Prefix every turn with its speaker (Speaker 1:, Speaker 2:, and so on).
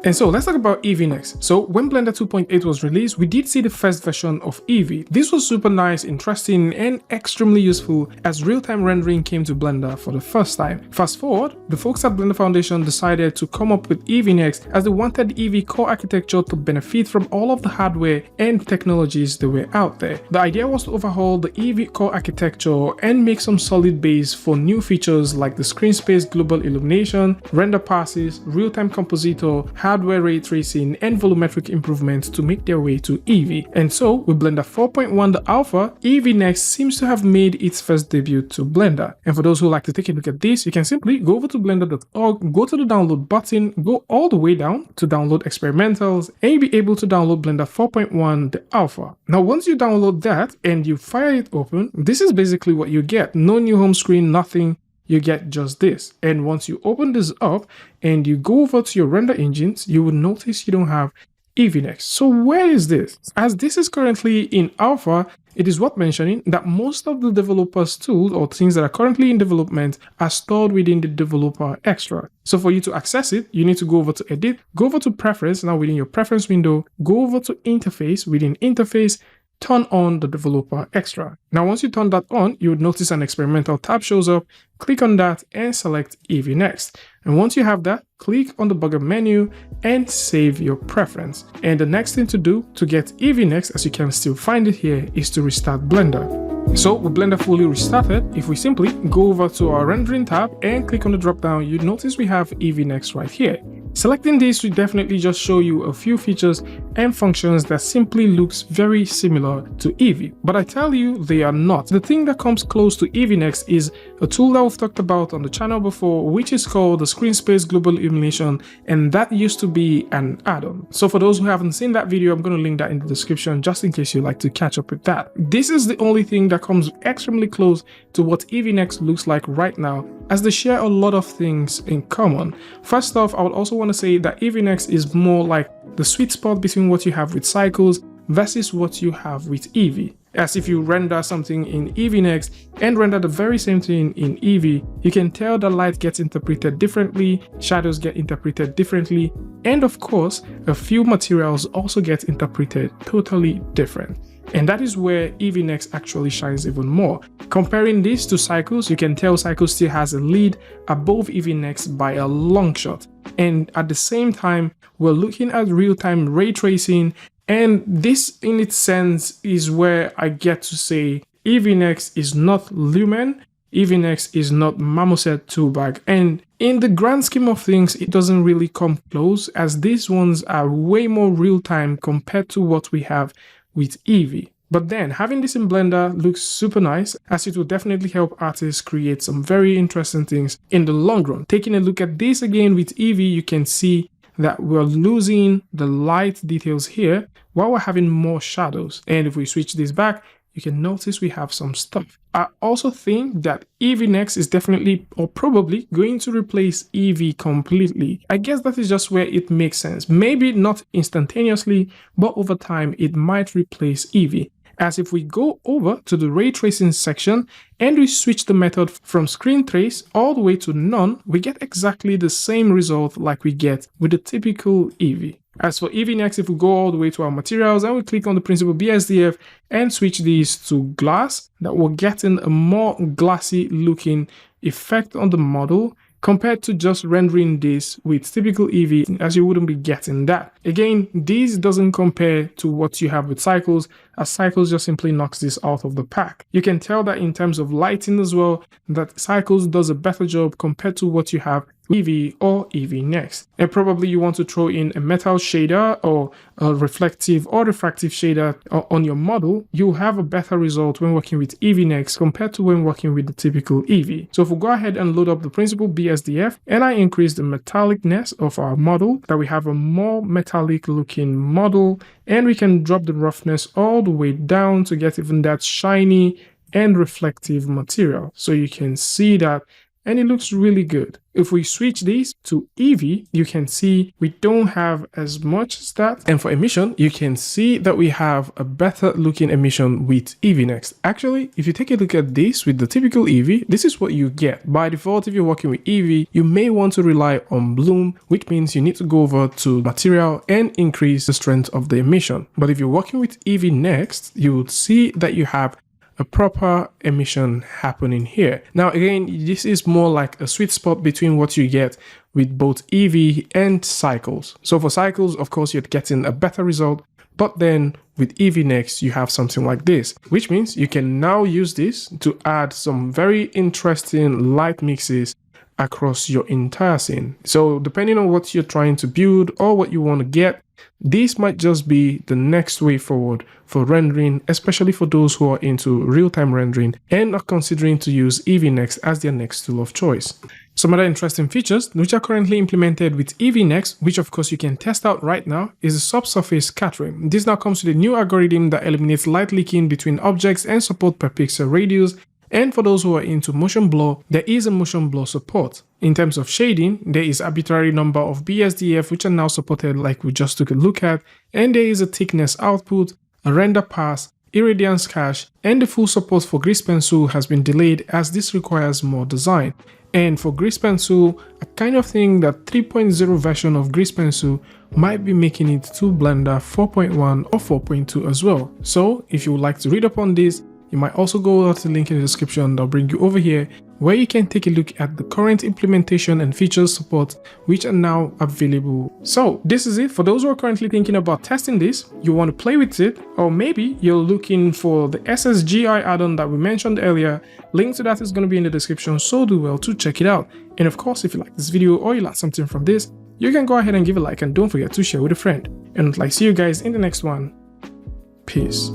Speaker 1: And so let's talk about Eevee next. So when Blender 2.8 was released, we did see the first version of Eevee. This was super nice, interesting, and extremely useful as real-time rendering came to Blender for the first time. Fast forward, the folks at Blender Foundation decided to come up with Eevee next as they wanted Eevee core architecture to benefit from all of the hardware and technologies that were out there. The idea was to overhaul the Eevee core architecture and make some solid base for new features like the screen space global illumination, render passes, real-time compositor, hardware ray tracing, and volumetric improvements to make their way to Eevee. And so, with Blender 4.1 the alpha, Eevee next seems to have made its first debut to Blender. And for those who like to take a look at this, you can simply go over to blender.org, go to the download button, go all the way down to download experimentals, and you'll be able to download Blender 4.1 the alpha. Now, once you download that and you fire it open, this is basically what you get. No new home screen, nothing. You get just this. And once you open this up and you go over to your render engines, you will notice you don't have Eevee next. So where is this? As this is currently in alpha, it is worth mentioning that most of the developers' tools or things that are currently in development are stored within the developer extra. So for you to access it, you need to go over to edit, go over to preference, now within your preference window, go over to interface, within interface, turn on the developer extra. Now, once you turn that on, you would notice an experimental tab shows up. Click on that and select Eevee next. And once you have that, click on the bugger menu and save your preference. And the next thing to do to get Eevee next, as you can still find it here, is to restart Blender. So with Blender fully restarted, if we simply go over to our rendering tab and click on the drop down, you'd notice we have Eevee next right here. Selecting this will definitely just show you a few features and functions that simply looks very similar to Eevee, but I tell you they are not. The thing that comes close to Eevee next is a tool that we've talked about on the channel before, which is called the Screen Space Global Illumination, and that used to be an add-on. So for those who haven't seen that video, I'm going to link that in the description just in case you'd like to catch up with that. This is the only thing that comes extremely close to what Eevee next looks like right now, as they share a lot of things in common. First off, I would also want to say that Eevee next is more like the sweet spot between what you have with Cycles versus what you have with Eevee. As if you render something in Eevee next and render the very same thing in Eevee, you can tell that light gets interpreted differently, shadows get interpreted differently, and of course, a few materials also get interpreted totally different. And that is where Eevee next actually shines even more. Comparing this to Cycles, you can tell Cycles still has a lead above Eevee next by a long shot. And at the same time, we're looking at real-time ray tracing, and this in its sense is where I get to say Eevee next is not Lumen, Eevee next is not Marmoset toolbag, and in the grand scheme of things, it doesn't really come close, as these ones are way more real-time compared to what we have with Eevee. But then having this in Blender looks super nice, as it will definitely help artists create some very interesting things in the long run. Taking a look at this again with Eevee, you can see that we're losing the light details here while we're having more shadows. And if we switch this back, you can notice we have some stuff. I also think that Eevee next is definitely or probably going to replace Eevee completely. I guess that is just where it makes sense. Maybe not instantaneously, but over time it might replace Eevee. As if we go over to the ray tracing section and we switch the method from screen trace all the way to none, we get exactly the same result like we get with the typical Eevee. As for Eevee next, if we go all the way to our materials and we click on the principal BSDF and switch these to glass, that we're getting a more glassy looking effect on the model compared to just rendering this with typical Eevee, as you wouldn't be getting that. Again, this doesn't compare to what you have with Cycles, as Cycles just simply knocks this out of the pack. You can tell that in terms of lighting as well, that Cycles does a better job compared to what you have with Eevee or Eevee next. And probably you want to throw in a metal shader or a reflective or refractive shader on your model, you'll have a better result when working with Eevee next compared to when working with the typical Eevee. So if we go ahead and load up the principal BSDF and I increase the metallicness of our model, that we have a more metallic looking model, and we can drop the roughness all the way down to get even that shiny and reflective material. So you can see that and it looks really good. If we switch these to Eevee, you can see we don't have as much as that. And for emission, you can see that we have a better looking emission with Eevee Next. Actually, if you take a look at this with the typical Eevee, this is what you get. By default, if you're working with Eevee, you may want to rely on bloom, which means you need to go over to material and increase the strength of the emission. But if you're working with Eevee Next, you would see that you have a proper emission happening here. Now again, this is more like a sweet spot between what you get with both Eevee and cycles. So for cycles, of course, you're getting a better result, but then with Eevee Next, you have something like this, which means you can now use this to add some very interesting light mixes across your entire scene. So depending on what you're trying to build or what you want to get, this might just be the next way forward for rendering, especially for those who are into real-time rendering and are considering to use Eevee Next as their next tool of choice. Some other interesting features which are currently implemented with Eevee Next, which of course you can test out right now, is the subsurface scattering. This now comes with a new algorithm that eliminates light leaking between objects and support per pixel radius. And for those who are into motion blur, there is a motion blur support. In terms of shading, there is arbitrary number of BSDF which are now supported like we just took a look at, and there is a thickness output, a render pass, irradiance cache, and the full support for grease pencil has been delayed as this requires more design. And for grease pencil, I kind of think that 3.0 version of grease pencil might be making it to Blender 4.1 or 4.2 as well. So if you would like to read up on this, you might also go to the link in the description that'll bring you over here where you can take a look at the current implementation and features support which are now available. So this is it for those who are currently thinking about testing this, you want to play with it, or maybe you're looking for the SSGI add-on that we mentioned earlier. Link to that is going to be in the description, so do well to check it out. And of course, if you like this video or you learned something from this, you can go ahead and give a like and don't forget to share with a friend. And I'd like to see you guys in the next one. Peace.